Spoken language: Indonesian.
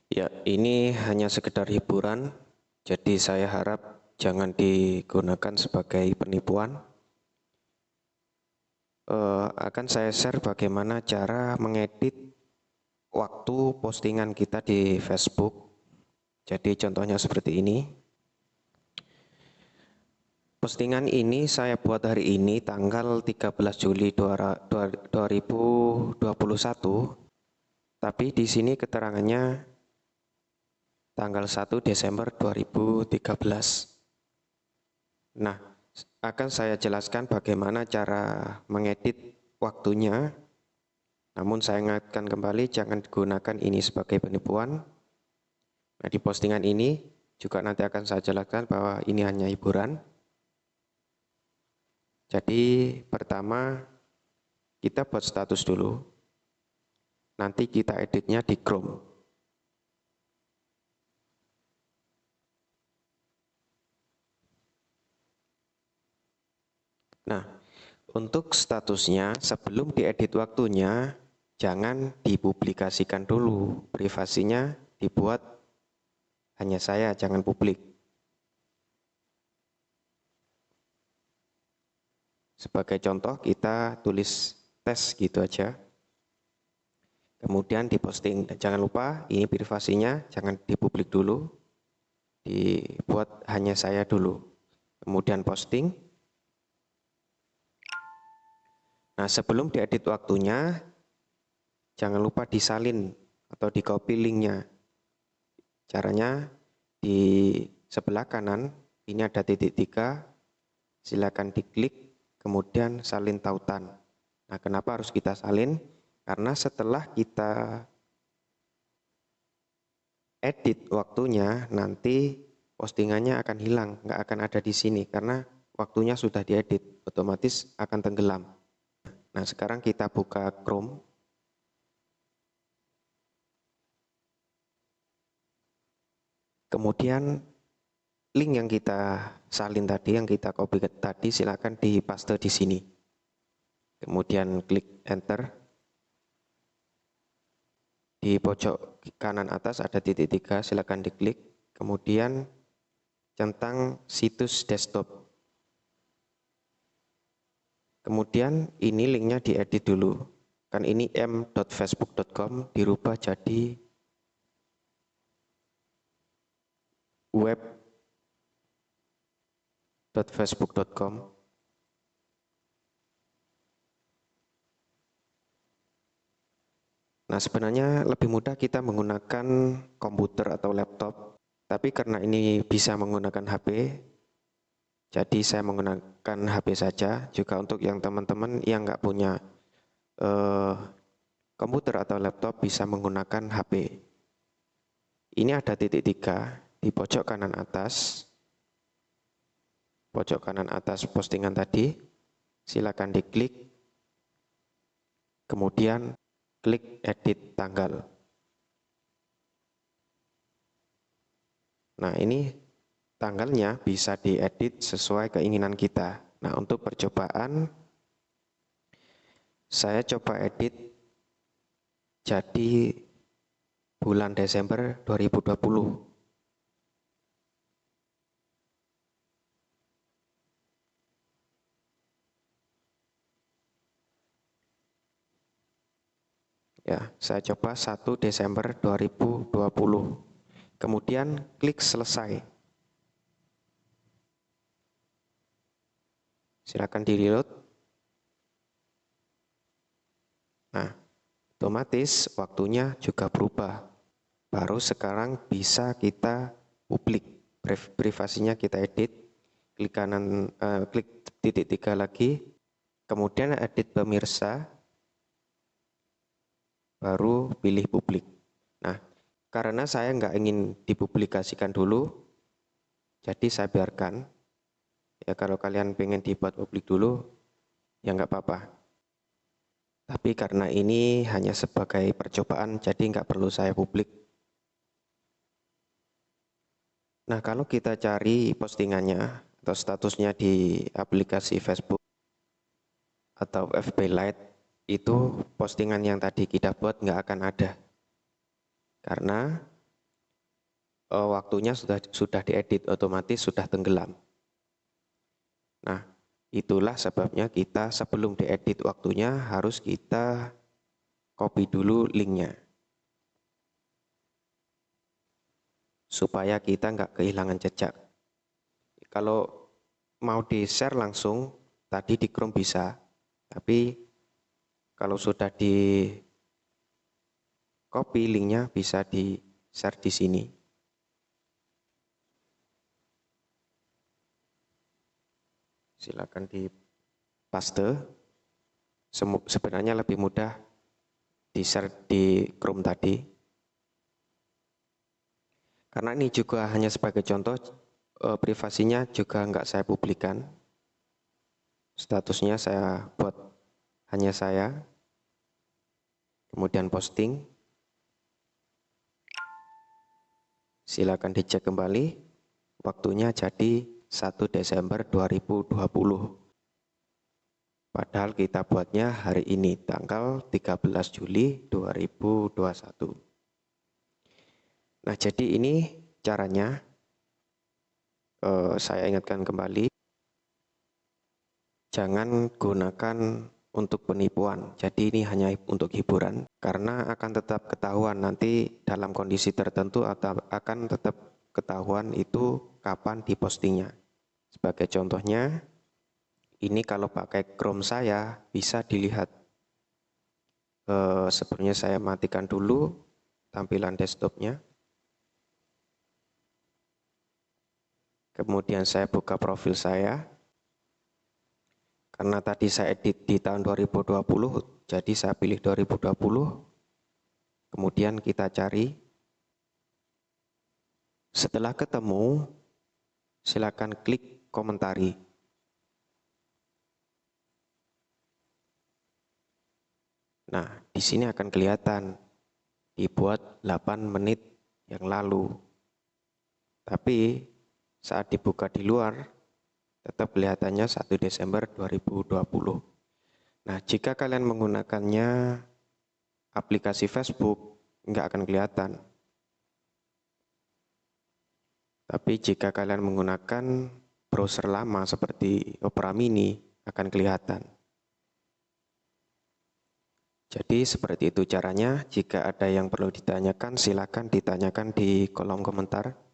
Ya, ini hanya sekedar hiburan, jadi saya harap jangan digunakan sebagai penipuan. Akan saya share bagaimana cara mengedit waktu postingan kita di Facebook. Jadi contohnya seperti ini. Postingan ini saya buat hari ini tanggal 13 Juli 2021, tapi di sini keterangannya tanggal 1 Desember 2013. Nah, akan saya jelaskan bagaimana cara mengedit waktunya. Namun saya ingatkan kembali, jangan gunakan ini sebagai penipuan. Nah, di postingan ini juga nanti akan saya jelaskan bahwa ini hanya hiburan. Jadi pertama kita buat status dulu, nanti kita editnya di Chrome. Nah, untuk statusnya sebelum diedit waktunya jangan dipublikasikan dulu, privasinya dibuat hanya saya, jangan publik. Sebagai contoh kita tulis tes gitu aja, kemudian diposting. Dan jangan lupa ini privasinya jangan dipublik dulu, dibuat hanya saya dulu, kemudian posting. Nah, sebelum diedit waktunya jangan lupa disalin atau di copy linknya. Caranya di sebelah kanan ini ada titik 3, silakan diklik kemudian salin tautan. Nah, kenapa harus kita salin? Karena setelah kita edit waktunya, nanti postingannya akan hilang, nggak akan ada di sini karena waktunya sudah diedit, otomatis akan tenggelam. Nah, sekarang kita buka Chrome. Kemudian link yang kita salin tadi, yang kita copy tadi, silakan dipaste di sini. Kemudian klik enter. Di pojok kanan atas ada titik 3, silakan diklik. Kemudian centang situs desktop. Kemudian ini linknya diedit dulu. Kan ini m.facebook.com dirubah jadi web.facebook.com. Nah, sebenarnya lebih mudah kita menggunakan komputer atau laptop, tapi karena ini bisa menggunakan HP, jadi saya menggunakan HP saja. Juga untuk yang teman-teman yang nggak punya komputer atau laptop bisa menggunakan HP. Ini ada titik 3 di pojok kanan atas. Pojok kanan atas postingan tadi, silakan diklik. Kemudian klik edit tanggal. Nah, ini tanggalnya bisa diedit sesuai keinginan kita. Nah, untuk percobaan saya coba edit jadi bulan Desember 2020. Ya, saya coba 1 Desember 2020. Kemudian klik selesai. Silakan di-reload. Nah, otomatis waktunya juga berubah. Baru sekarang bisa kita publik. Privasinya kita edit. Klik kanan, klik titik 3 lagi. Kemudian edit pemirsa. Baru pilih publik. Nah, karena saya nggak ingin dipublikasikan dulu, jadi saya biarkan. Ya, kalau kalian pengen dibuat publik dulu, ya nggak apa-apa. Tapi karena ini hanya sebagai percobaan, jadi nggak perlu saya publik. Nah, kalau kita cari postingannya atau statusnya di aplikasi Facebook atau FB Lite, itu postingan yang tadi kita buat nggak akan ada. Karena waktunya sudah diedit, otomatis sudah tenggelam. Nah, itulah sebabnya kita sebelum diedit waktunya harus kita copy dulu linknya, supaya kita nggak kehilangan jejak. Kalau mau di-share langsung, tadi di Chrome bisa, tapi kalau sudah di copy linknya bisa di-share di sini. Silakan di paste. Sebenarnya lebih mudah di-share di Chrome tadi. Karena ini juga hanya sebagai contoh, privasinya juga nggak saya publikan. Statusnya saya buat hanya saya. Kemudian posting. Silakan dicek kembali. Waktunya jadi 1 Desember 2020. Padahal kita buatnya hari ini, tanggal 13 Juli 2021. Nah, jadi ini caranya. Saya ingatkan kembali, jangan gunakan untuk penipuan. Jadi ini hanya untuk hiburan, karena akan tetap ketahuan nanti dalam kondisi tertentu, atau akan tetap ketahuan itu kapan dipostingnya. Sebagai contohnya, ini kalau pakai Chrome saya bisa dilihat. Sebelumnya saya matikan dulu tampilan desktopnya. Kemudian saya buka profil saya. Karena tadi saya edit di tahun 2020, jadi saya pilih 2020. Kemudian kita cari. Setelah ketemu, silakan klik komentari. Nah, di sini akan kelihatan dibuat 8 menit yang lalu. Tapi saat dibuka di luar, tetap kelihatannya 1 Desember 2020. Nah, jika kalian menggunakannya aplikasi Facebook, nggak akan kelihatan. Tapi jika kalian menggunakan browser lama seperti Opera Mini, akan kelihatan. Jadi seperti itu caranya. Jika ada yang perlu ditanyakan, silakan ditanyakan di kolom komentar.